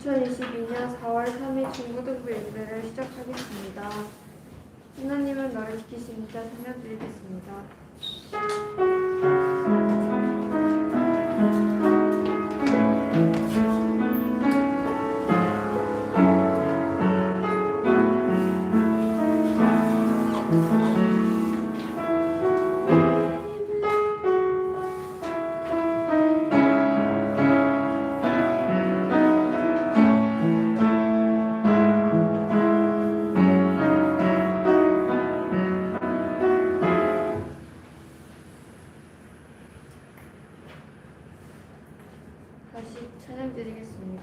2022년 4월 3일 중고등부 예배를 시작하겠습니다. 하나님은 나를 지키시는 자 찬양드리겠습니다. 다시 찬양드리겠습니다.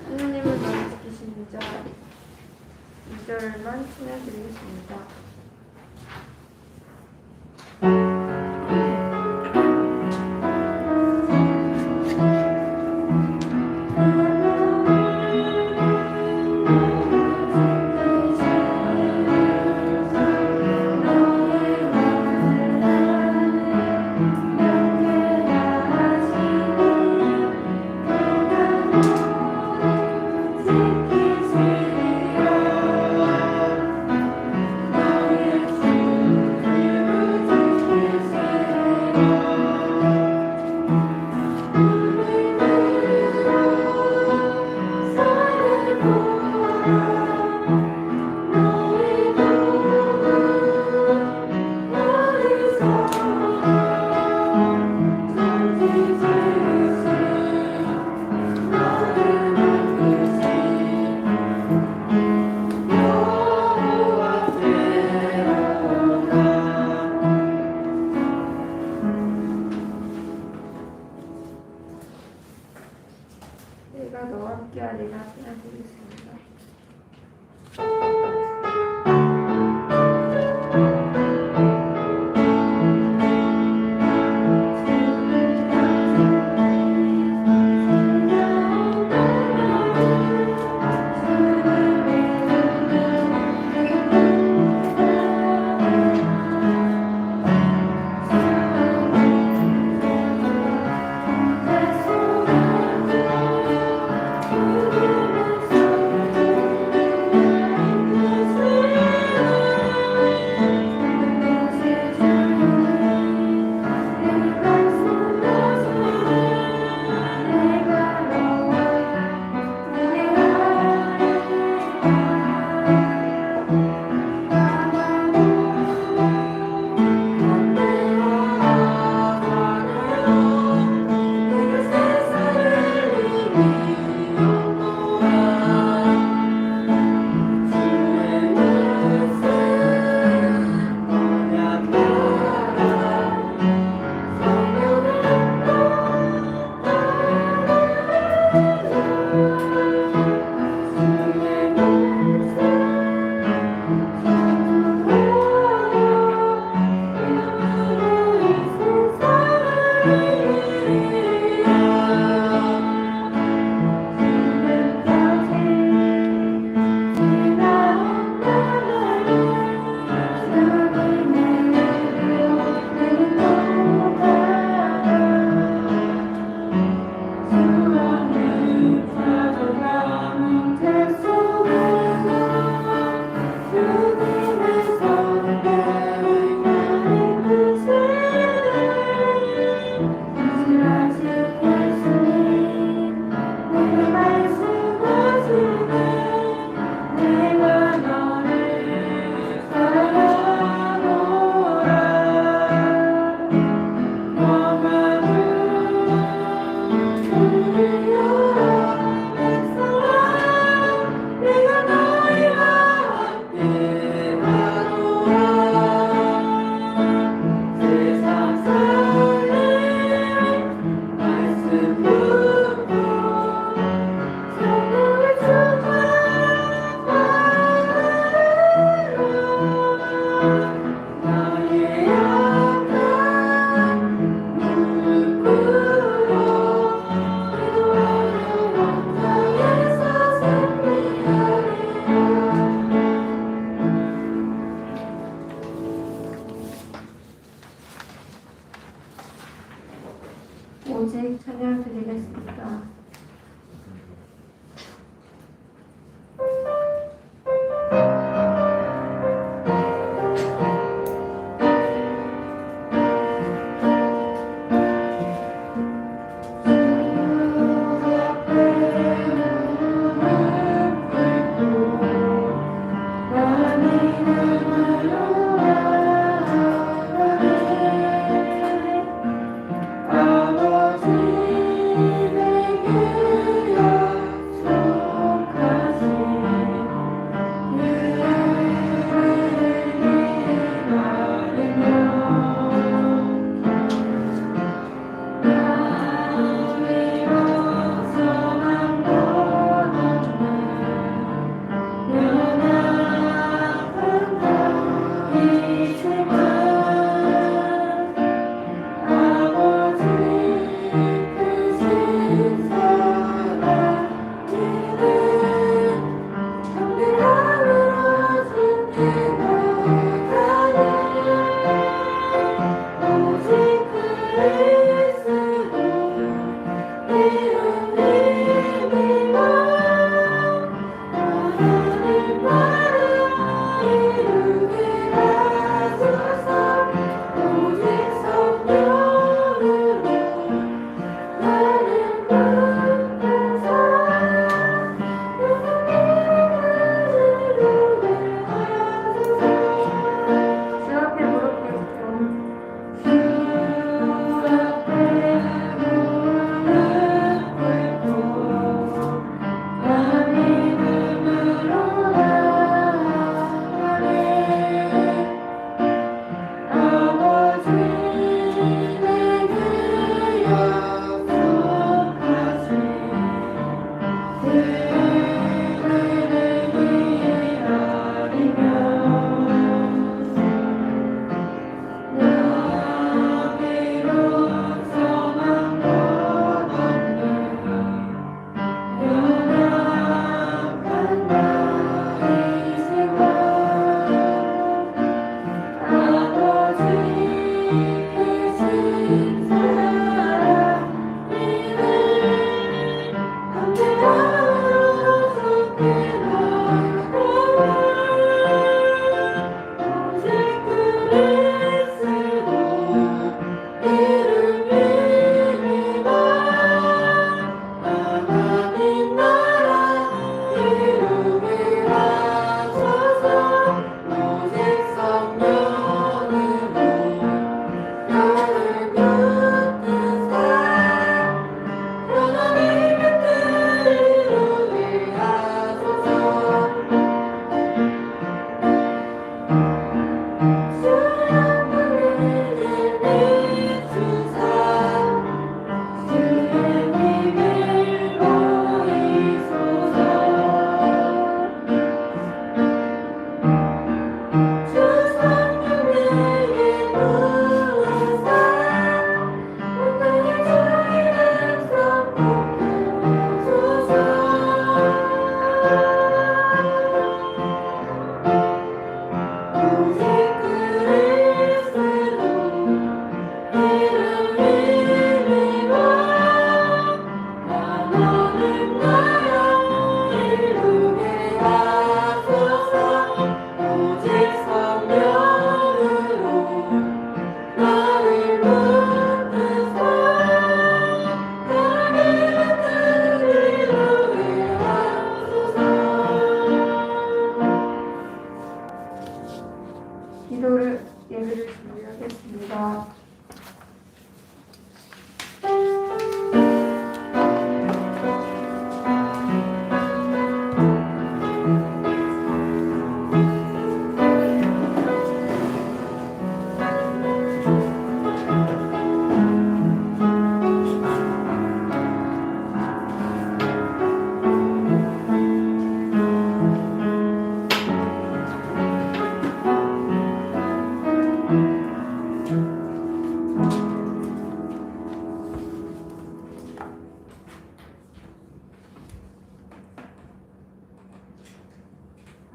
하나님은 나를 지키시는 자 2절만 찬양드리겠습니다. 내가 너와 함께하리라 찬양드리겠습니다.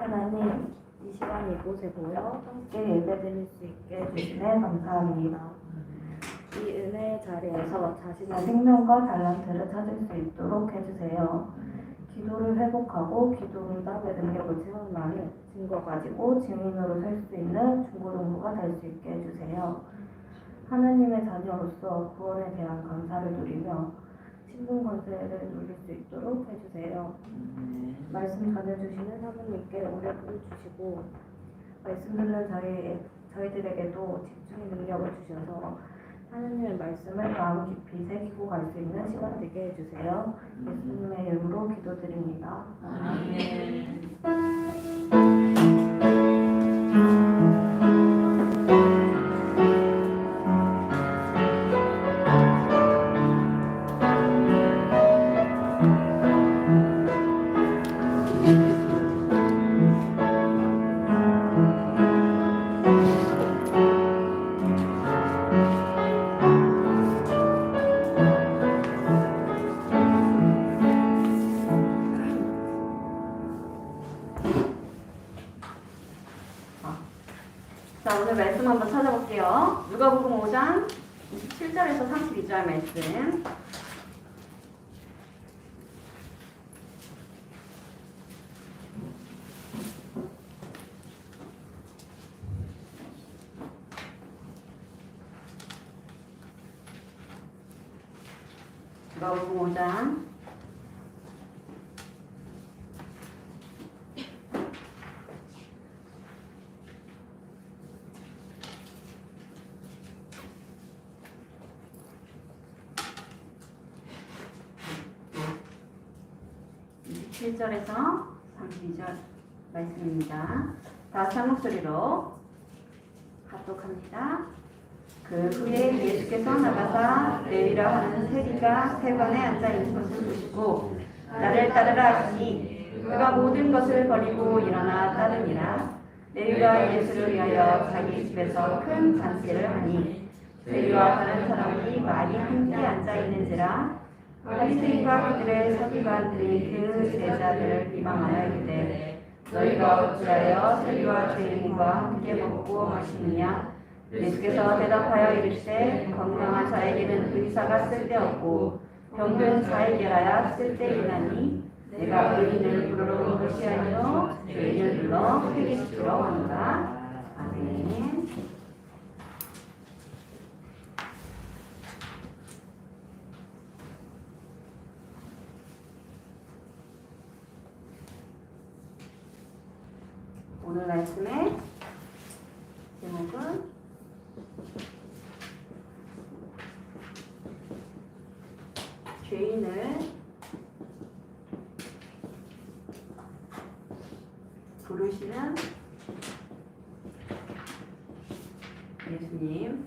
하나님, 이 시간 이곳에 모여 함께 예배드릴 수 있게 해주시네 감사합니다. 이 은혜의 자리에서 자신의 생명과 달란트를 찾을 수 있도록 해주세요. 기도를 회복하고 기도를 답의 능력을 체험하는 증거 가지고 증인으로 설 수 있는 중고등부가 될 수 있게 해주세요. 하나님의 자녀로서 구원에 대한 감사를 누리며 신분 권세를 누릴 수 있도록 해주세요. 말씀 전해주시는 사모님께 오래 부르주시고 말씀 듣는 저희들에게도 집중의 능력을 주셔서 하나님의 말씀을 마음 깊이 새기고 갈 수 있는 시간 되게 해주세요. 예수님의 이름으로 기도드립니다. 아멘. 자, 오늘 말씀 한번 찾아볼게요. 누가복음 5장 27절에서 32절 말씀. 누가복음 5장 27절에서 32절 말씀입니다. 다시 한 목소리로 합독합니다. 그 후에 예수께서 나가사 레위라 하는 세리가 세관에 앉아 있는 것을 보시고 나를 따르라 하시니 그가 모든 것을 버리고 일어나 따르니라. 레위가 예수를 위하여 자기 집에서 큰 잔치를 하니 세리와 다른 사람이 많이 함께 앉아 있는지라. 바리새인과 그들의 서기관들이 그 제자들을 비방하여 이르되 너희가 어찌하여 세리와 죄인과 함께 먹고 마시느냐. 예수께서 대답하여 이르시되 건강한 자에게는 의사가 쓸데없고 병든 자에게라야 쓸데있나니 내가 의인을 부르러 온 것이 아니요 죄인을 불러 회개시키러 왔노라. 아멘. 오늘 말씀의 제목은 죄인을 부르시는 예수님.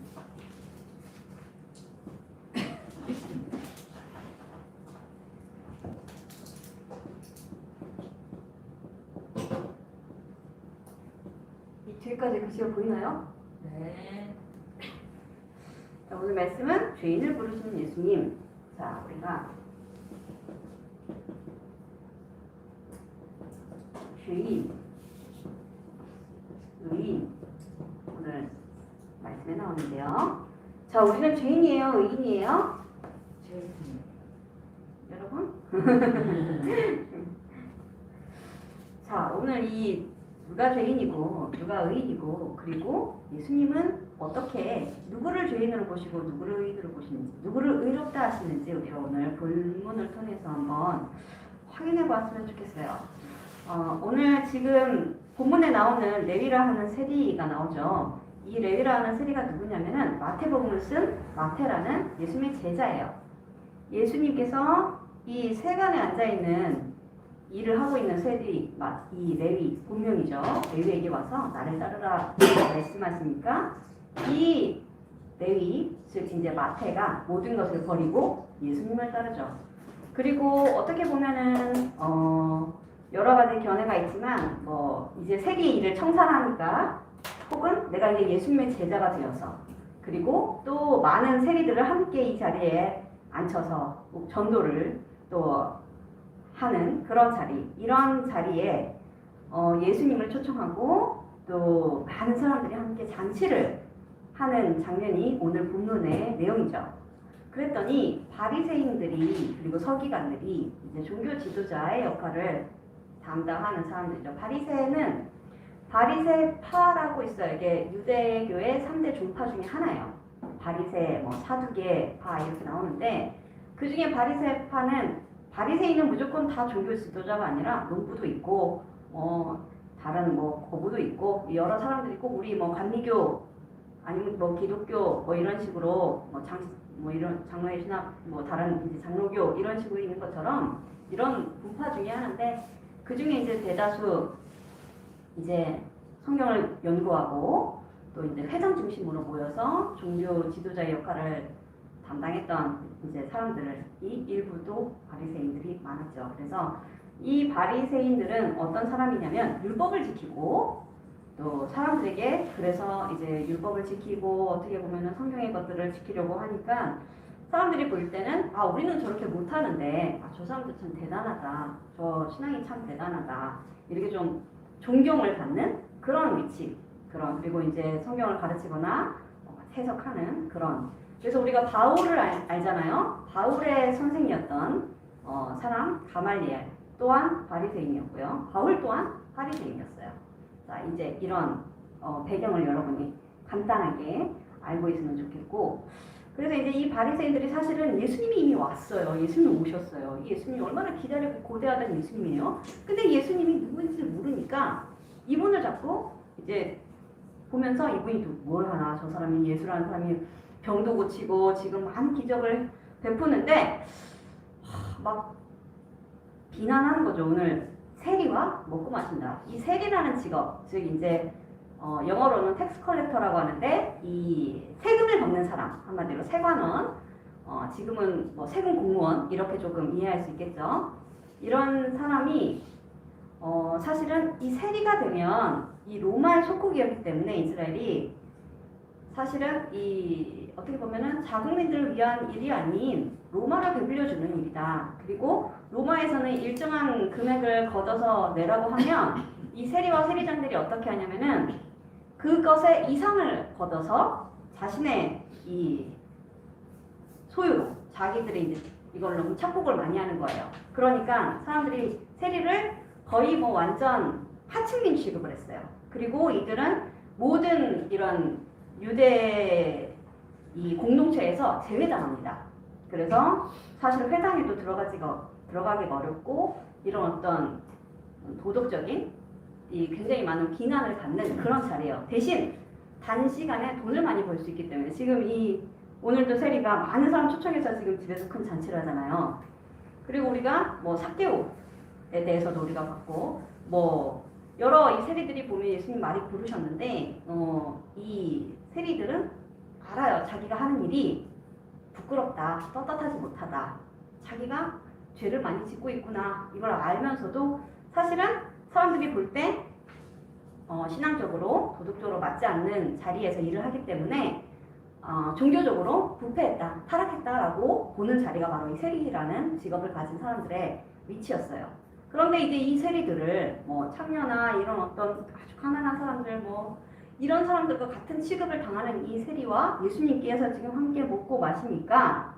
이 뒤에까지 글씨가 보이나요? 네. 자, 오늘 말씀은 죄인을 부르시는 예수님. 자, 우리가 죄인, 의인 오늘 말씀에 나오는데요. 자, 우리는 죄인이에요, 의인이에요? 죄인. 여러분? 자, 오늘 이 누가 죄인이고 누가 의인이고 그리고 예수님은 어떻게 누구를 죄인으로 보시고 누구를 의인으로 보시는지 누구를 의롭다 하시는지 우리가 오늘 본문을 통해서 한번 확인해 보았으면 좋겠어요. 오늘 지금 본문에 나오는 레위라 하는 세리가 나오죠. 이 레위라 하는 세리가 누구냐면은 마태복음을 쓴 마태라는 예수님의 제자예요. 예수님께서 이 세간에 앉아있는 일을 하고 있는 세리, 이 레위, 본명이죠. 레위에게 와서 나를 따르라 말씀하시니까 이 레위, 즉 이제 마태가 모든 것을 버리고 예수님을 따르죠. 그리고 어떻게 보면은 여러 가지 견해가 있지만 이제 세계의 일을 청산하니까 혹은 내가 이제 예수님의 제자가 되어서 그리고 또 많은 세리들을 함께 이 자리에 앉혀서 전도를 또 하는 그런 자리, 이런 자리에 예수님을 초청하고 또 많은 사람들이 함께 잔치를 하는 장면이 오늘 본문의 내용이죠. 그랬더니 바리새인들이 그리고 서기관들이 이제 종교 지도자의 역할을 담당하는 사람들이죠. 바리새파라고 있어요. 이게 유대교의 3대 종파 중에 하나예요. 바리새, 사두개파 이렇게 나오는데 그 중에 바리새인은 무조건 다 종교 지도자가 아니라 농부도 있고 다른 거부도 있고 여러 사람들이 있고 우리 감리교 아니면 기독교 이런 식으로 이런 장로의 신학 다른 이제 장로교 이런 식으로 있는 것처럼 이런 분파 중에 하나인데 그 중에 이제 대다수 이제 성경을 연구하고 또 이제 회당 중심으로 모여서 종교 지도자의 역할을 담당했던 이제 사람들이 일부도 바리새인들이 많았죠. 그래서 이 바리새인들은 어떤 사람이냐면 율법을 지키고 또 사람들에게 그래서 이제 율법을 지키고 어떻게 보면은 성경의 것들을 지키려고 하니까 사람들이 볼 때는 우리는 저렇게 못하는데 저 사람들 참 대단하다. 저 신앙이 참 대단하다. 이렇게 좀 존경을 받는 그런 위치. 그리고 이제 성경을 가르치거나 해석하는 그런. 그래서 우리가 바울을 알잖아요. 바울의 선생이었던 사람 가말리엘 또한 바리새인이었고요. 바울 또한 바리새인이었어요. 자, 이제 이런 배경을 여러분이 간단하게 알고 있으면 좋겠고, 그래서 이제 이 바리새인들이 사실은 예수님이 이미 왔어요. 예수님이 오셨어요. 이 예수님이 얼마나 기다리고 고대하던 예수님이에요. 근데 예수님이 누구인지 모르니까 이분을 잡고 이제 보면서 이분이 또 뭘 하나, 저 사람이 예수라는 사람이 병도 고치고 지금 많은 기적을 베푸는데 막 비난하는 거죠. 오늘 세리와 먹고 마신다. 이 세리라는 직업, 즉 이제 영어로는 텍스 컬렉터라고 하는데 이 세금을 걷는 사람, 한마디로 세관원, 지금은 세금 공무원 이렇게 조금 이해할 수 있겠죠. 이런 사람이 사실은 이 세리가 되면 이 로마의 속국이었기 때문에 이스라엘이 사실은 이 어떻게 보면은 자국민들을 위한 일이 아닌 로마를 배불려주는 일이다. 그리고 로마에서는 일정한 금액을 걷어서 내라고 하면 이 세리와 세리장들이 어떻게 하냐면은 그것의 이상을 걷어서 자신의 이 소유로 자기들이 이제 이걸로 착복을 많이 하는 거예요. 그러니까 사람들이 세리를 거의 완전 하층민 취급을 했어요. 그리고 이들은 모든 이런 유대 이 공동체에서 제외당합니다. 그래서 사실 회당에도 들어가기가 어렵고 이런 어떤 도덕적인 이 굉장히 많은 비난을 받는 그런 자리예요. 대신 단시간에 돈을 많이 벌 수 있기 때문에 지금 오늘도 세리가 많은 사람 초청해서 지금 집에서 큰 잔치를 하잖아요. 그리고 우리가 삭개오에 대해서도 우리가 봤고 여러 이 세리들이 보면 예수님 많이 부르셨는데 이 세리들은 알아요. 자기가 하는 일이 부끄럽다, 떳떳하지 못하다. 자기가 죄를 많이 짓고 있구나. 이걸 알면서도 사실은 사람들이 볼 때 신앙적으로 도덕적으로 맞지 않는 자리에서 일을 하기 때문에 종교적으로 부패했다, 타락했다라고 보는 자리가 바로 이 세리라는 직업을 가진 사람들의 위치였어요. 그런데 이제 이 세리들을 창녀나 이런 어떤 아주 가난한 사람들 이런 사람들과 같은 취급을 당하는 이 세리와 예수님께서 지금 함께 먹고 마시니까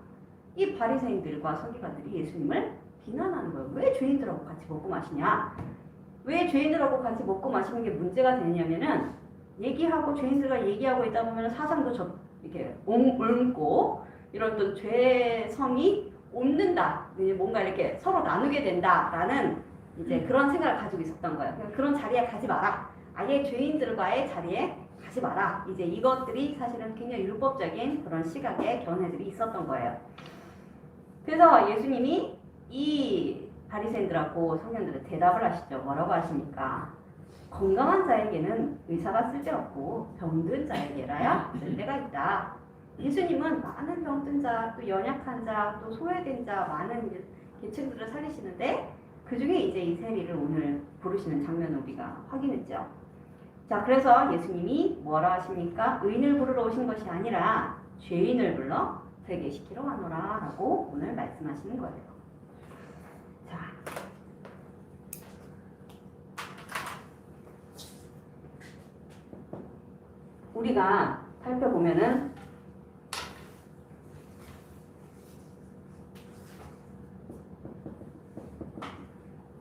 이 바리새인들과 서기관들이 예수님을 비난하는 거예요. 왜 죄인들하고 같이 먹고 마시냐? 왜 죄인들하고 같이 먹고 마시는 게 문제가 되냐면은 죄인들과 얘기하고 있다 보면 사상도 이렇게 옮고 이런 어떤 죄성이 옮는다. 뭔가 이렇게 서로 나누게 된다라는 이제 그런 생각을 가지고 있었던 거예요. 그런 자리에 가지 마라. 아예 죄인들과의 자리에 가지 마라. 이제 이것들이 사실은 굉장히 율법적인 그런 시각의 견해들이 있었던 거예요. 그래서 예수님이 이 바리새인들하고 성경들은 대답을 하시죠. 뭐라고 하십니까? 건강한 자에게는 의사가 쓸데없고 병든 자에게라야 쓸데가 있다. 예수님은 많은 병든 자, 또 연약한 자, 또 소외된 자, 많은 계층들을 살리시는데 그 중에 이제 이 세리를 오늘 부르시는 장면을 우리가 확인했죠. 자, 그래서 예수님이 뭐라 하십니까? 의인을 부르러 오신 것이 아니라 죄인을 불러 회개시키러 왔노라 라고 오늘 말씀하시는 거예요. 자, 우리가 살펴보면은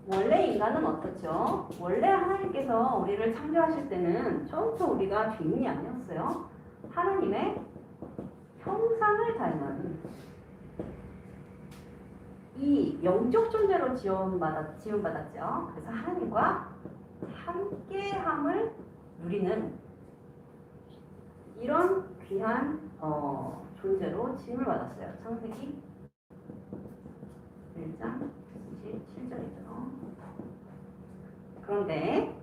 원래 인간은 어떻죠? 원래 하나님께서 우리를 창조하실 때는 처음부터 우리가 죄인이 아니었어요. 하나님의 형상을 닮은 이 영적 존재로 지원받았죠. 그래서 하나님과 함께함을 누리는 이런 귀한 존재로 지음을 받았어요. 창세기 1장 27절이죠. 그런데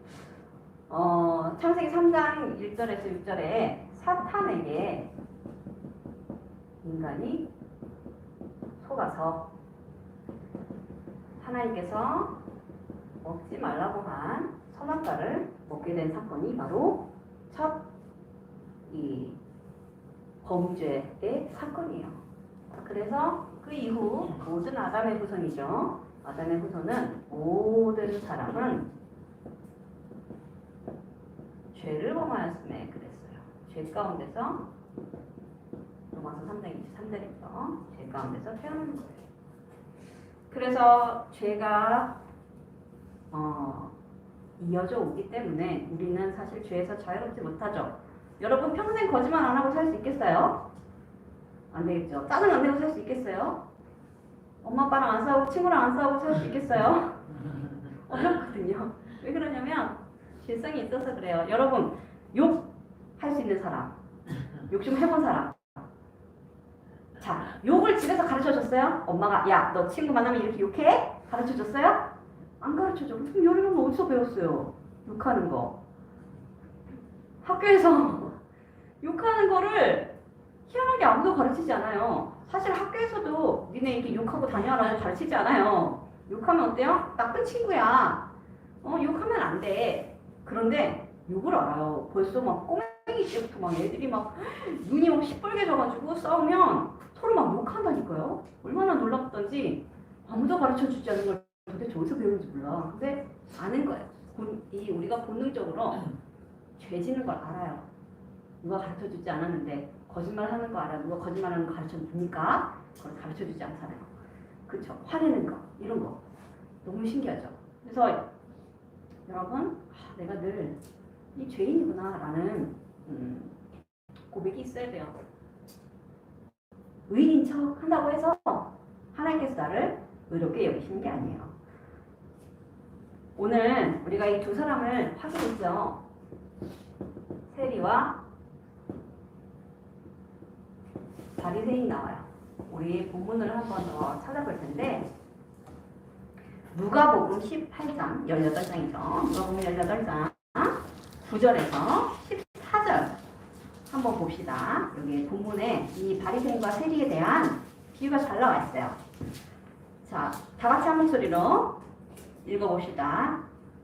창세기 3장 1절에서 6절에 사탄에게 인간이 속아서 하나님께서 먹지 말라고 한 선악과를 먹게 된 사건이 바로 첫 이 범죄의 사건이에요. 그래서 그 이후 모든 아담의 후손이죠. 아담의 후손은 모든 사람은 죄를 범하였음에 그랬어요. 죄 가운데서 로마서 3장 23절에서 죄 가운데서 태어나는 거예요. 그래서 죄가 이어져 오기 때문에 우리는 사실 죄에서 자유롭지 못하죠. 여러분 평생 거짓말 안 하고 살 수 있겠어요? 안 되겠죠. 짜증 안 내고 살 수 있겠어요? 엄마 아빠랑 안 싸우고 친구랑 안 싸우고 살 수 있겠어요? 어렵거든요. 왜 그러냐면 죄성이 있어서 그래요. 여러분 욕 할 수 있는 사람, 욕 좀 해본 사람. 자, 욕을 집에서 가르쳐줬어요? 엄마가 야, 너 친구 만나면 이렇게 욕해? 가르쳐줬어요? 안 가르쳐줘. 그럼 여러분 어디서 배웠어요? 욕하는 거. 학교에서 욕하는 거를 희한하게 아무도 가르치지 않아요. 사실 학교에서도 니네 이렇게 욕하고 다녀라고 가르치지 않아요. 욕하면 어때요? 나쁜 친구야. 욕하면 안 돼. 그런데 욕을 알아요. 벌써 막 꼬맹이 때부터 막 애들이 막 눈이 막 시뻘게 져가지고 싸우면 서로 막 욕한다니까요. 얼마나 놀랍던지 아무도 가르쳐주지 않은 걸 도대체 어디서 배우는지 몰라. 근데 아는 거예요. 우리가 본능적으로 죄 짓는 걸 알아요. 누가 가르쳐주지 않았는데 거짓말하는 거 알아요. 누가 거짓말하는 거 가르쳐줍니까? 그걸 가르쳐주지 않잖아요. 그렇죠? 화내는 거 이런 거 너무 신기하죠. 그래서 여러분 내가 늘 이 죄인이구나 라는 고백이 있어야 돼요. 의인인 척 한다고 해서 하나님께서 나를 의롭게 여기시는 게 아니에요. 오늘 우리가 이 두 사람을 확인했죠. 세리와 바리새인이 나와요. 우리 본문을 한 번 더 찾아볼 텐데 누가복음 18장 18장이죠. 누가복음 18장 9절에서 14절 한번 봅시다. 여기 본문에 이 바리새인과 세리에 대한 비유가 잘 나와 있어요. 자, 다 같이 한 목소리로 읽어봅시다.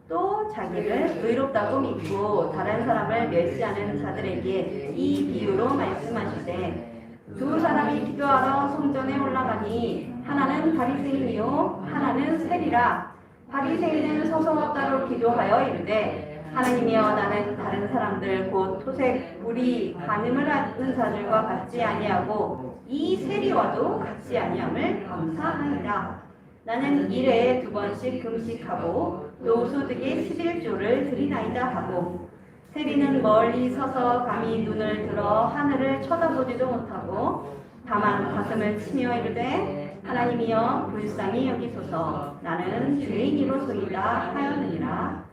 또 자기를 의롭다고 믿고 다른 사람을 멸시하는 자들에게 이 비유로 말씀하시되 두 사람이 기도하러 성전에 올라가니 하나는 바리새인이요 하나는 세리라. 바리새인은 서서 따로 기도하여 이르되 하나님이여 나는 다른 사람들 곧 토색, 불의, 간음을 하는 자들과 같지 아니하고 이 세리와도 같지 아니함을 감사하니라. 나는 1회에 2번씩 금식하고 또 소득의 11조를 드리나이다 하고 세리는 멀리 서서 감히 눈을 들어 하늘을 쳐다보지도 못하고 다만 가슴을 치며 이르되 하나님이여 불쌍히 여기소서 나는 죄인이로소이다 하였느니라.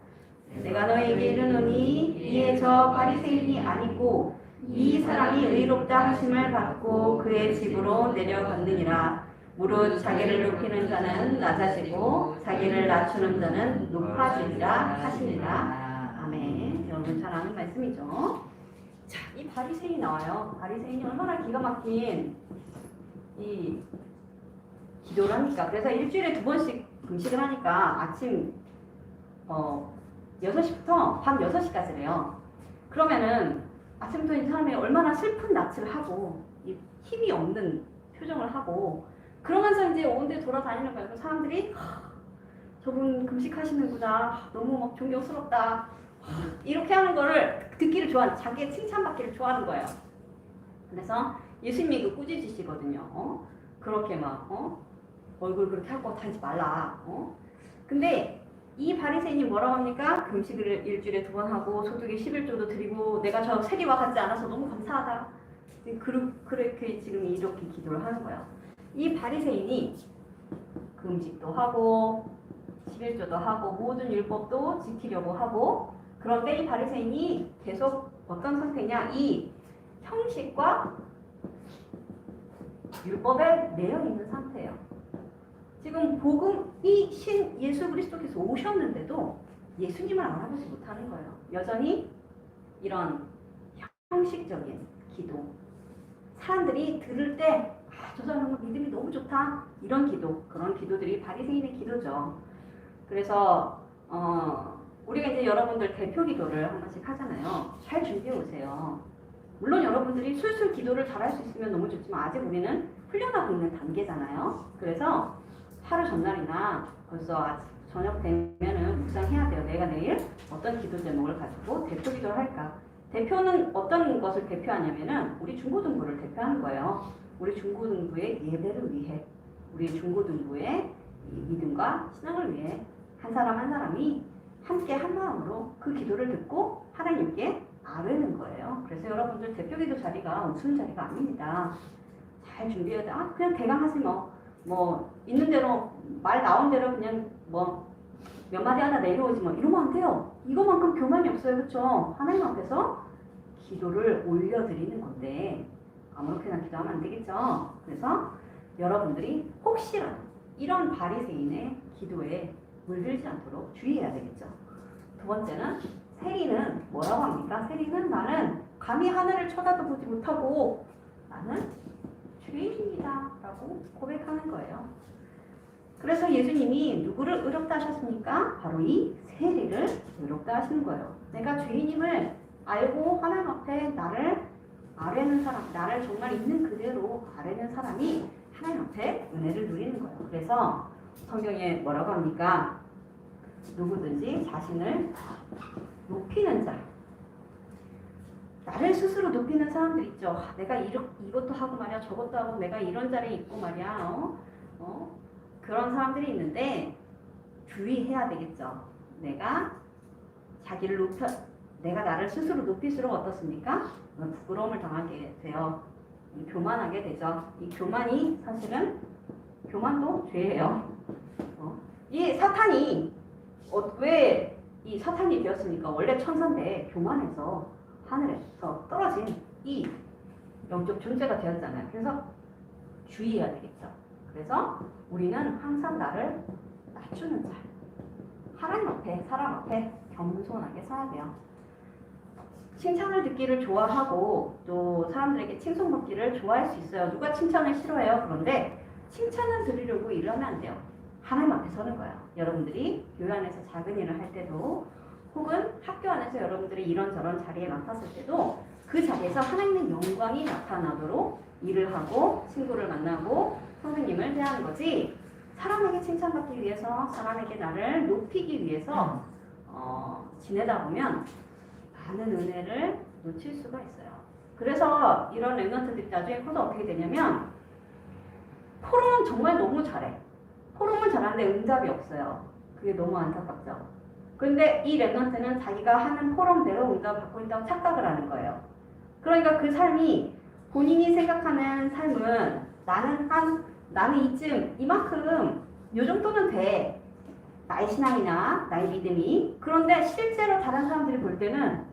내가 너에게 이르노니 이에 저 바리새인이 아니고 이 사람이 의롭다 하심을 받고 그의 집으로 내려갔느니라. 무릇 자기를 높이는 자는 낮아지고 자기를 낮추는 자는 높아지리라 하시니라. 아멘. 여러분 잘 아는 말씀이죠. 자, 이 바리새인이 나와요. 바리새인이 얼마나 기가 막힌 이 기도를 합니까? 그래서 일주일에 2번씩 금식을 하니까 아침 6시부터 밤 6시까지래요. 그러면은 아침부터 이 사람이 얼마나 슬픈 낯을 하고 힘이 없는 표정을 하고 그러면서 이제 온데 돌아다니는 거예요. 사람들이 저분 금식하시는구나. 너무 막 존경스럽다. 이렇게 하는 거를 듣기를 좋아하는, 자기의 칭찬받기를 좋아하는 거예요. 그래서 예수님이 그 꾸짖으시거든요. 그렇게 막 얼굴 그렇게 하고 다니지 말라. 근데 이 바리새인이 뭐라고 합니까? 금식을 일주일에 2번 하고 소득의 11조도 드리고 내가 저 세리와 같지 않아서 너무 감사하다. 그렇게 지금 이렇게 기도를 하는 거예요. 이 바리새인이 금식도 하고 11조도 하고 모든 율법도 지키려고 하고, 그런데 이 바리새인이 계속 어떤 상태냐? 이 형식과 율법에 매여 있는 상태예요. 지금 복음이 신 예수 그리스도께서 오셨는데도 예수님을 알아보지 못하는 거예요. 여전히 이런 형식적인 기도, 사람들이 들을 때 저 사람은 믿음이 너무 좋다, 이런 기도, 그런 기도들이 바리새인의 기도죠. 그래서 우리가 이제 여러분들 대표 기도를 한 번씩 하잖아요. 잘 준비해 오세요. 물론 여러분들이 술술 기도를 잘할 수 있으면 너무 좋지만 아직 우리는 훈련하고 있는 단계잖아요. 그래서 하루 전날이나 벌써 저녁 되면은 묵상해야 돼요. 내가 내일 어떤 기도 제목을 가지고 대표 기도를 할까? 대표는 어떤 것을 대표하냐면은 우리 중고등부를 대표하는 거예요. 우리 중고등부의 예배를 위해, 우리 중고등부의 믿음과 신앙을 위해 한 사람 한 사람이 함께 한 마음으로 그 기도를 듣고 하나님께 아뢰는 거예요. 그래서 여러분들 대표기도 자리가 웃는 자리가 아닙니다. 잘 준비해야 돼. 그냥 대강 하지 뭐 있는 대로 말 나온 대로 그냥 뭐 몇 마디 하나 내려오지 뭐 이러면 안 돼요. 이거만큼 교만이 없어요. 그렇죠? 하나님 앞에서 기도를 올려드리는 건데 아무렇게나 기도하면 안 되겠죠. 그래서 여러분들이 혹시라도 이런 바리새인의 기도에 물들지 않도록 주의해야 되겠죠. 두 번째는 세리는 뭐라고 합니까? 세리는 나는 감히 하늘을 쳐다도 보지 못하고 나는 죄인입니다 라고 고백하는 거예요. 그래서 예수님이 누구를 의롭다 하셨습니까? 바로 이 세리를 의롭다 하시는 거예요. 내가 죄인임을 알고 하나님 앞에 나를 아뢰는 사람, 나를 정말 있는 그대로 아뢰는 사람이 하나님 앞에 은혜를 누리는 거예요. 그래서 성경에 뭐라고 합니까? 누구든지 자신을 높이는 자, 나를 스스로 높이는 사람들 있죠. 내가 이것도 하고 말이야, 저것도 하고 내가 이런 자리에 있고 말이야, 그런 사람들이 있는데 주의해야 되겠죠. 내가 나를 스스로 높일수록 어떻습니까? 부끄러움을 당하게 돼요. 교만하게 되죠. 이 교만이 사실은 교만도 죄예요. 이 사탄이 왜 이 사탄이 되었습니까? 원래 천사인데 교만해서 하늘에서 떨어진 이 영적 존재가 되었잖아요. 그래서 주의해야 되겠죠. 그래서 우리는 항상 나를 낮추는 자, 하나님 앞에, 사람 앞에 겸손하게 서야 돼요. 칭찬을 듣기를 좋아하고 또 사람들에게 칭송받기를 좋아할 수 있어요. 누가 칭찬을 싫어해요? 그런데 칭찬을 들으려고 일을 하면 안 돼요. 하나님 앞에 서는 거예요. 여러분들이 교회 안에서 작은 일을 할 때도 혹은 학교 안에서 여러분들이 이런저런 자리에 맡았을 때도 그 자리에서 하나님의 영광이 나타나도록 일을 하고 친구를 만나고 선생님을 대하는 거지, 사람에게 칭찬받기 위해서, 사람에게 나를 높이기 위해서 지내다 보면 많은 은혜를 놓칠 수가 있어요. 그래서 이런 랩런트들이 나중에 커서 어떻게 되냐면 포럼은 정말 너무 잘해. 포럼은 잘하는데 응답이 없어요. 그게 너무 안타깝죠. 그런데 이 랩런트는 자기가 하는 포럼대로 응답을 받고 있다고 착각을 하는 거예요. 그러니까 그 삶이 본인이 생각하는 삶은 나는 이만큼 요 정도는 돼. 나의 신앙이나 나의 믿음이. 그런데 실제로 다른 사람들이 볼 때는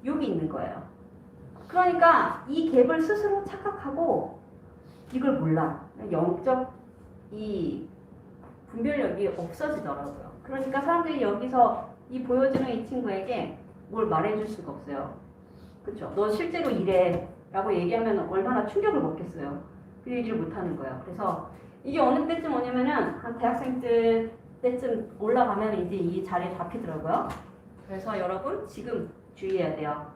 여기 있는 거예요. 그러니까 이 갭을 스스로 착각하고 이걸 몰라. 영적 이 분별력이 없어지더라고요. 그러니까 사람들이 여기서 이 보여지는 이 친구에게 뭘 말해줄 수가 없어요. 그렇죠? 너 실제로 이래 라고 얘기하면 얼마나 충격을 먹겠어요. 그 얘기를 못하는 거예요. 그래서 이게 어느 때쯤 오냐면은 한 대학생 때쯤 올라가면 이제 이 자리에 잡히더라고요. 그래서 여러분 지금 주의해야 돼요.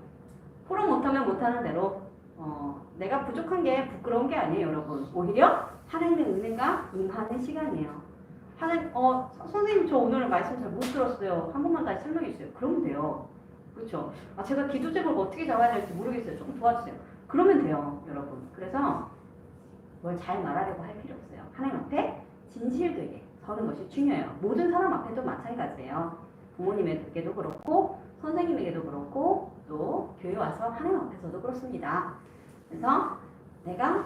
포럼 못하면 못하는 대로 내가 부족한 게 부끄러운 게 아니에요. 여러분 오히려 하나님의 은혜가 임하는 시간이에요. 선생님 저 오늘 말씀 잘 못 들었어요. 한 번만 다시 설명해 주세요. 그러면 돼요. 그렇죠? 제가 기도 제목을 어떻게 잡아야 될지 모르겠어요. 조금 도와주세요. 그러면 돼요, 여러분. 그래서 뭘 잘 말하려고 할 필요 없어요. 하나님 앞에 진실되게 서는 것이 중요해요. 모든 사람 앞에도 마찬가지예요. 부모님에게도 그렇고 선생님에게도 그렇고 또 교회 와서 하나님 앞에서도 그렇습니다. 그래서 내가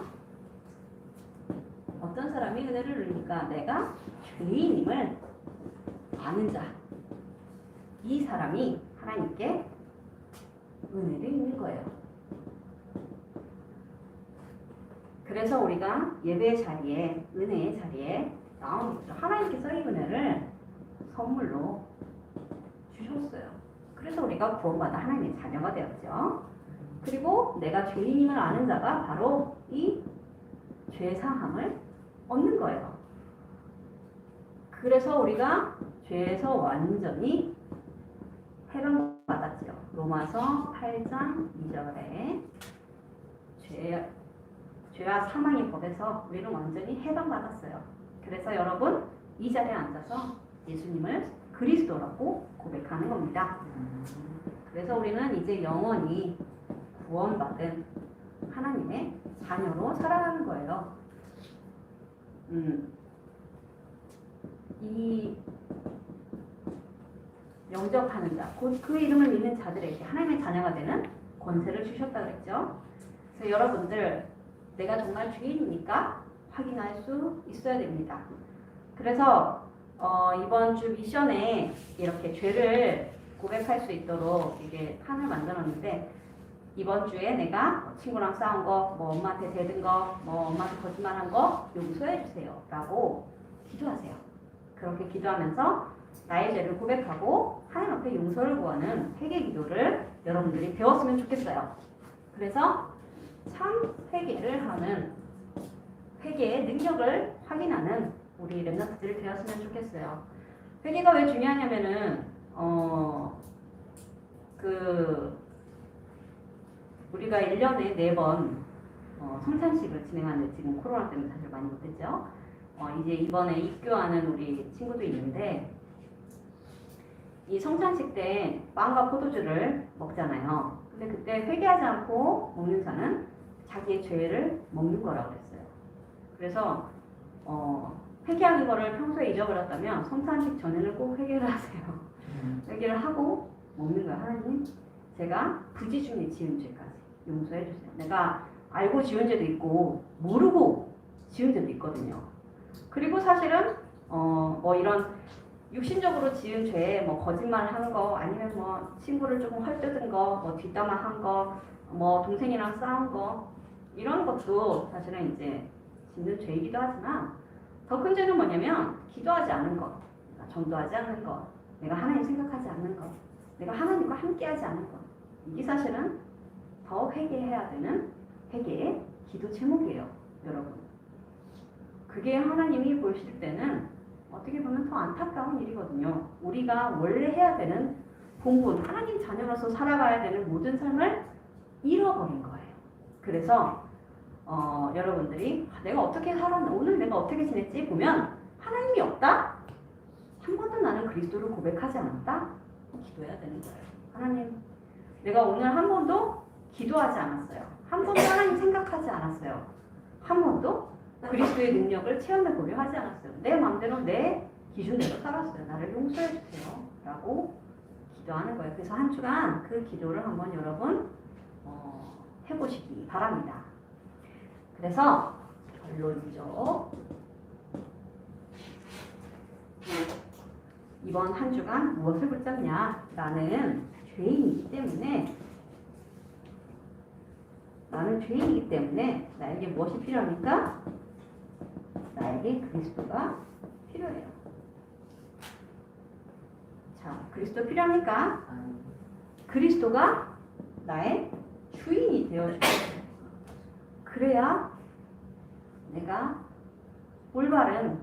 어떤 사람이 은혜를 누리니까 내가 죄인임을 아는 자, 이 사람이 하나님께 은혜를 입는 거예요. 그래서 우리가 예배의 자리에, 은혜의 자리에 나오는 거죠. 하나님께서 이 은혜를 선물로 주셨어요. 그래서 우리가 구원받아 하나님의 자녀가 되었죠. 그리고 내가 죄인임을 아는 자가 바로 이 죄사함을 얻는 거예요. 그래서 우리가 죄에서 완전히 해방받았죠. 로마서 8장 2절에 죄와 사망의 법에서 우리는 완전히 해방받았어요. 그래서 여러분 이 자리에 앉아서 예수님을 그리스도라고 고백하는 겁니다. 그래서 우리는 이제 영원히 구원받은 하나님의 자녀로 살아가는 거예요. 이 영접하는 자, 곧 그 이름을 믿는 자들에게 하나님의 자녀가 되는 권세를 주셨다 그랬죠. 그래서 여러분들 내가 정말 죄인이니까 확인할 수 있어야 됩니다. 그래서 이번 주 미션에 이렇게 죄를 고백할 수 있도록 이게 판을 만들었는데 이번 주에 내가 친구랑 싸운 거, 뭐 엄마한테 대든 거, 뭐 엄마한테 거짓말한 거 용서해 주세요 라고 기도하세요. 그렇게 기도하면서 나의 죄를 고백하고 하나님 앞에 용서를 구하는 회개 기도를 여러분들이 배웠으면 좋겠어요. 그래서 참 회개를 하는 회개의 능력을 확인하는 우리 랩런트들이 되었으면 좋겠어요. 회개가 왜 중요하냐면은 우리가 1년에 4번 성찬식을 진행하는데 지금 코로나 때문에 사실 많이 못했죠. 이제 이번에 입교하는 우리 친구도 있는데 이 성찬식 때 빵과 포도주를 먹잖아요. 근데 그때 회개하지 않고 먹는 자는 자기의 죄를 먹는 거라고 그랬어요. 그래서 회개하는 거를 평소에 잊어버렸다면 성찬식 전에는 꼭 회개를 하세요. 회개를 하고 먹는 거예요. 하나님, 제가 부지 중에 지은 죄까지 용서해 주세요. 내가 알고 지은 죄도 있고 모르고 지은 죄도 있거든요. 그리고 사실은 뭐 이런 육신적으로 지은 죄, 뭐 거짓말 하는 거, 아니면 뭐 친구를 조금 헐뜯은 거, 뭐 뒷담화 한 거, 뭐 동생이랑 싸운 거, 이런 것도 사실은 이제 짓는 죄이기도 하지만 더 큰 죄는 뭐냐면 기도하지 않는 것, 전도하지 않는 것, 내가 하나님 생각하지 않는 것, 내가 하나님과 함께하지 않는 것, 이게 사실은 더 회개해야 되는 회개의 기도 제목이에요, 여러분. 그게 하나님이 보실 때는 어떻게 보면 더 안타까운 일이거든요. 우리가 원래 해야 되는 본분, 하나님 자녀로서 살아가야 되는 모든 삶을 잃어버린 거예요. 그래서 여러분들이 내가 어떻게 살았나, 오늘 내가 어떻게 지냈지 보면 하나님이 없다? 한 번도 나는 그리스도를 고백하지 않았다? 기도해야 되는 거예요. 하나님, 내가 오늘 한 번도 기도하지 않았어요. 한 번도 하나님 생각하지 않았어요. 한 번도 그리스도의 능력을 체험해 보려 하지 않았어요. 내 마음대로 내 기준대로 살았어요. 나를 용서해 주세요 라고 기도하는 거예요. 그래서 한 주간 그 기도를 한번 여러분 해보시기 바랍니다. 그래서 결론이죠. 이번 한 주간 무엇을 붙잡냐? 나는 죄인이기 때문에 나에게 무엇이 필요합니까? 나에게 그리스도가 필요해요. 자, 그리스도 필요합니까? 그리스도가 나의 주인이 되어주세요. 그래야 내가 올바른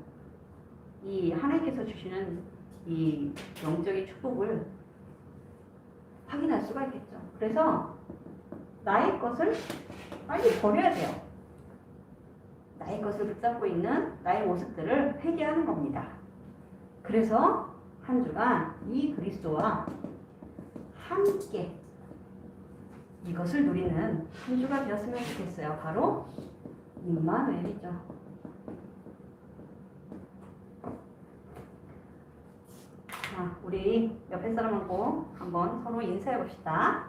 이 하나님께서 주시는 이 영적인 축복을 확인할 수가 있겠죠. 그래서 나의 것을 빨리 버려야 돼요. 나의 것을 붙잡고 있는 나의 모습들을 회개하는 겁니다. 그래서 한 주간 이 그리스도와 함께 이것을 누리는 한 주가 되었으면 좋겠어요. 바로 임마누엘이죠. 자, 우리 옆에 사람하고 한번 서로 인사해 봅시다.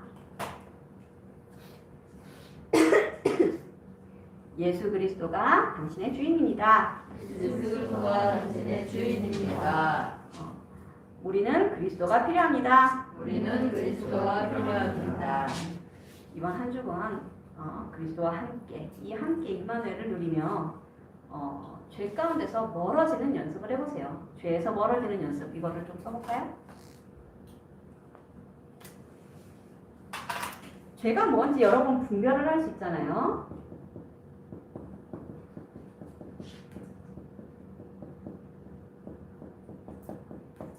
예수 그리스도가 당신의 주인입니다. 예수 그리스도가 당신의 주인입니다. 우리는 그리스도가 필요합니다. 우리는 그리스도가 필요합니다. 이번 한 주간 그리스도와 함께 이 함께 임마누엘을 누리며 죄 가운데서 멀어지는 연습을 해보세요. 죄에서 멀어지는 연습 이거를 좀 써볼까요? 죄가 뭔지 여러분 분별을 할 수 있잖아요.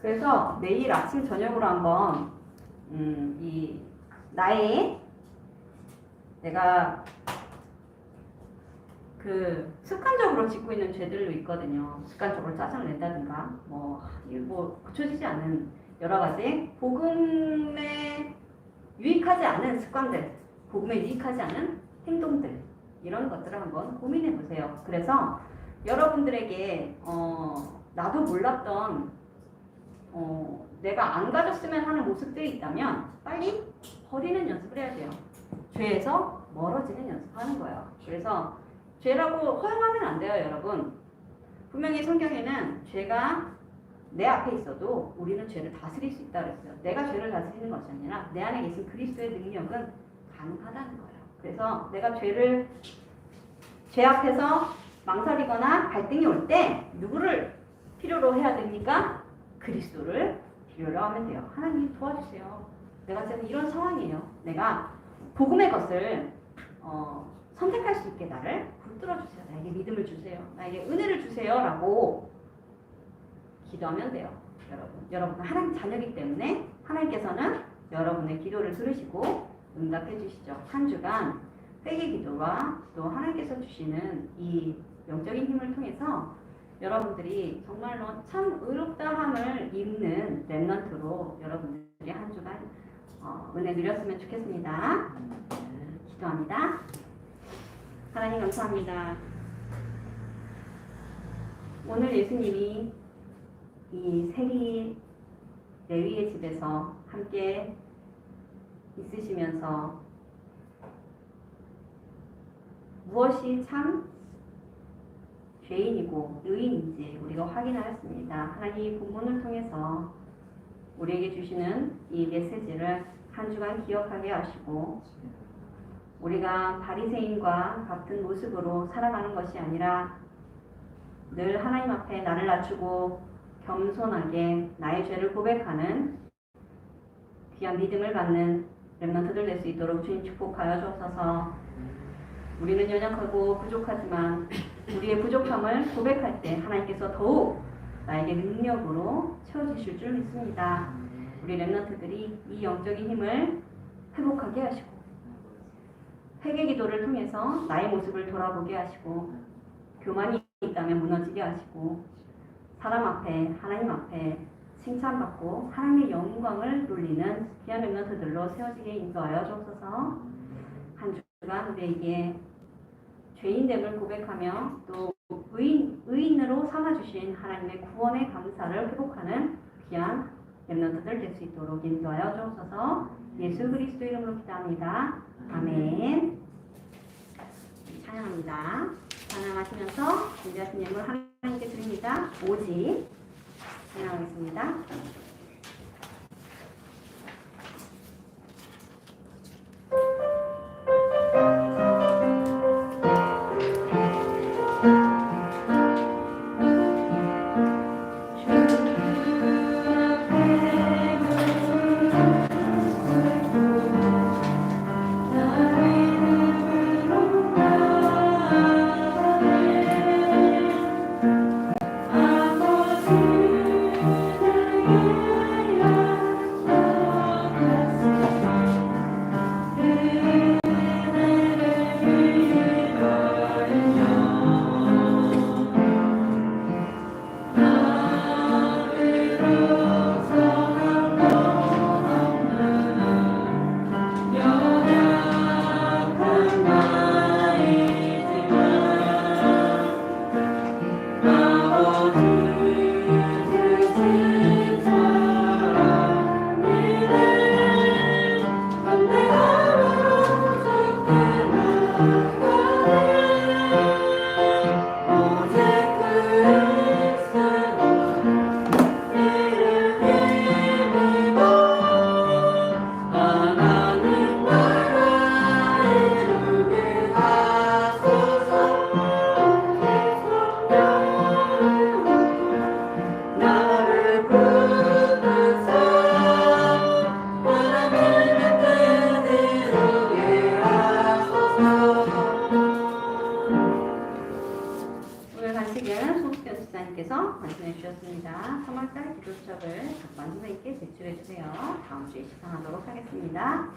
그래서 매일 아침 저녁으로 한번 이 나의 내가 그 습관적으로 짓고 있는 죄들도 있거든요. 습관적으로 짜증을 낸다든가 뭐 고쳐지지 않은 여러 가지 복음에 유익하지 않은 습관들, 복음에 유익하지 않은 행동들 이런 것들을 한번 고민해 보세요. 그래서 여러분들에게 나도 몰랐던 내가 안 가졌으면 하는 모습들이 있다면 빨리 버리는 연습을 해야 돼요. 죄에서 멀어지는 연습하는 거예요. 그래서 죄라고 허용하면 안 돼요, 여러분. 분명히 성경에는 죄가 내 앞에 있어도 우리는 죄를 다스릴 수 있다고 했어요. 내가 죄를 다스리는 것이 아니라 내 안에 계신 그리스도의 능력은 가능하다는 거예요. 그래서 내가 죄 앞에서 망설이거나 갈등이 올 때 누구를 필요로 해야 됩니까? 그리스도를 필요로 하면 돼요. 하나님 도와주세요. 내가 지금 이런 상황이에요. 내가 복음의 것을 선택할 수 있게 나를 붙들어 주세요. 나에게 믿음을 주세요. 나에게 은혜를 주세요. 라고 기도하면 돼요. 여러분은 하나님 자녀이기 때문에 하나님께서는 여러분의 기도를 들으시고 응답해 주시죠. 한 주간 회개 기도와 또 하나님께서 주시는 이 영적인 힘을 통해서 여러분들이 정말로 참 의롭다함을 입는 렘넌트로 여러분들이 한 주간 은혜 누렸으면 좋겠습니다. 기도합니다. 하나님 감사합니다. 오늘 예수님이 이 세리 레위의 집에서 함께 있으시면서 무엇이 참 죄인이고 의인인지 우리가 확인하였습니다. 하나님 본문을 통해서 우리에게 주시는 이 메시지를 한 주간 기억하게 하시고 우리가 바리새인과 같은 모습으로 살아가는 것이 아니라 늘 하나님 앞에 나를 낮추고 겸손하게 나의 죄를 고백하는 귀한 믿음을 갖는 렘넌트들 될 수 있도록 주님 축복하여 주옵소서. 우리는 연약하고 부족하지만 우리의 부족함을 고백할 때 하나님께서 더욱 나에게 능력으로 채워주실 줄 믿습니다. 우리 렘넌트들이 이 영적인 힘을 회복하게 하시고 회개 기도를 통해서 나의 모습을 돌아보게 하시고 교만이 있다면 무너지게 하시고 사람 앞에 하나님 앞에 칭찬받고 하나님의 영광을 누리는 귀한 렘넌트들로 세워지게 인도하여 주옵소서. 한 주간 우리에게 죄인됨을 고백하며 또 의인으로 삼아주신 하나님의 구원의 감사를 회복하는 귀한 렘넌트들 될 수 있도록 인도하여 주옵소서. 예수 그리스도 이름으로 기도합니다. 아멘. 찬양합니다. 찬양하시면서 준비하신 예물 하나님께 드립니다. 오직 찬양하겠습니다. 아버지 말씀해 주셨습니다. 3월달 기도수첩을 각반 선생님께 제출해 주세요. 다음 주에 시상하도록 하겠습니다.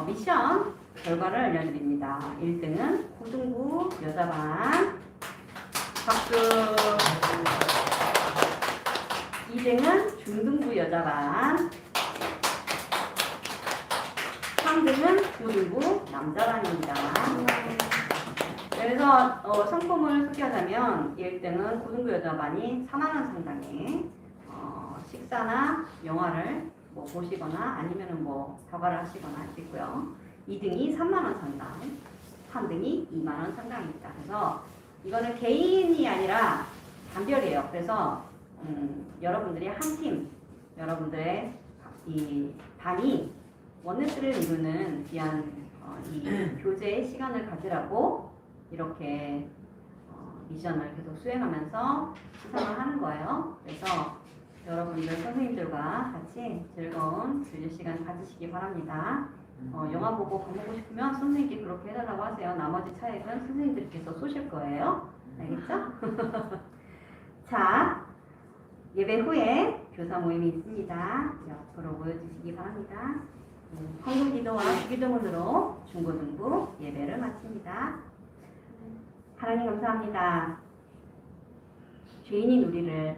미션 결과를 알려드립니다. 1등은 고등부 여자반 박수. 2등은 중등부 여자반. 3등은 고등부 남자반입니다. 그래서 상품을 소개하자면 1등은 고등부 여자반이 4만원 상당의 식사나 영화를 뭐 보시거나 아니면은 뭐 벼가를 하시거나 할 수 있고요. 2등이 3만원 상당, 3등이 2만원 상당입니다. 그래서 이거는 개인이 아니라 단별이에요. 그래서 여러분들이 한 팀, 여러분들의 이 반이 원네스를 이루는 귀한 이 교제의 시간을 가지라고 이렇게 미션을 계속 수행하면서 시상을 하는 거예요. 그래서 여러분들 선생님들과 같이 즐거운 교제 시간 가지시기 바랍니다. 영화 보고 밥 먹고 싶으면 선생님께 그렇게 해달라고 하세요. 나머지 차액은 선생님들께서 쏘실 거예요. 알겠죠? 자, 예배 후에 교사 모임이 있습니다. 옆으로 모여주시기 바랍니다. 헌금기도와 주기도문으로 중고등부 예배를 마칩니다. 하나님 감사합니다. 죄인인 우리를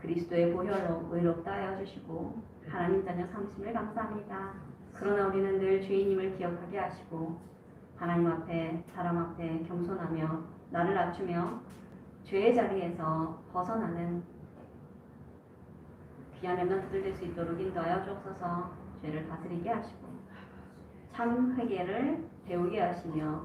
그리스도의 보혈로 의롭다 하여 주시고 하나님 자녀 삼심을 감사합니다. 그러나 우리는 늘 죄인임을 기억하게 하시고 하나님 앞에 사람 앞에 겸손하며 나를 낮추며 죄의 자리에서 벗어나는 귀한 렘넌트들 될 수 있도록 인도하여 주옵소서. 죄를 다스리게 하시고 참 회개를 배우게 하시며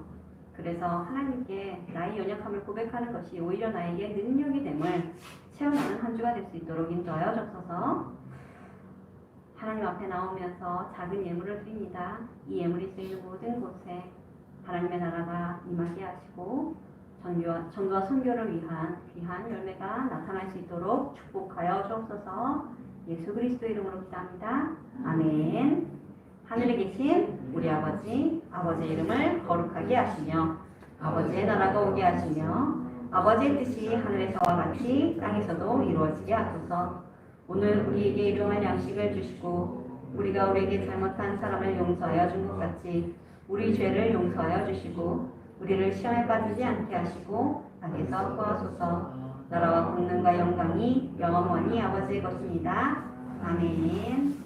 그래서 하나님께 나의 연약함을 고백하는 것이 오히려 나에게 능력이 됨을 체험하는 한 주가 될 수 있도록 인도하여 주옵소서. 하나님 앞에 나오면서 작은 예물을 드립니다. 이 예물이 쓰이는 모든 곳에 하나님의 나라가 임하게 하시고 전도와 선교를 위한 귀한 열매가 나타날 수 있도록 축복하여 주옵소서. 예수 그리스도 이름으로 기도합니다. 아멘. 하늘에 계신 우리 아버지의 이름을 거룩하게 하시며 아버지의 나라가 오게 하시며 아버지의 뜻이 하늘에서와 같이 땅에서도 이루어지게 하소서. 오늘 우리에게 일용할 양식을 주시고 우리가 우리에게 잘못한 사람을 용서하여 준 것 같이 우리 죄를 용서하여 주시고 우리를 시험에 빠지지 않게 하시고 악에서 구하소서. 나라와 권능과 영광이 영원히 아버지의 것입니다. 아멘.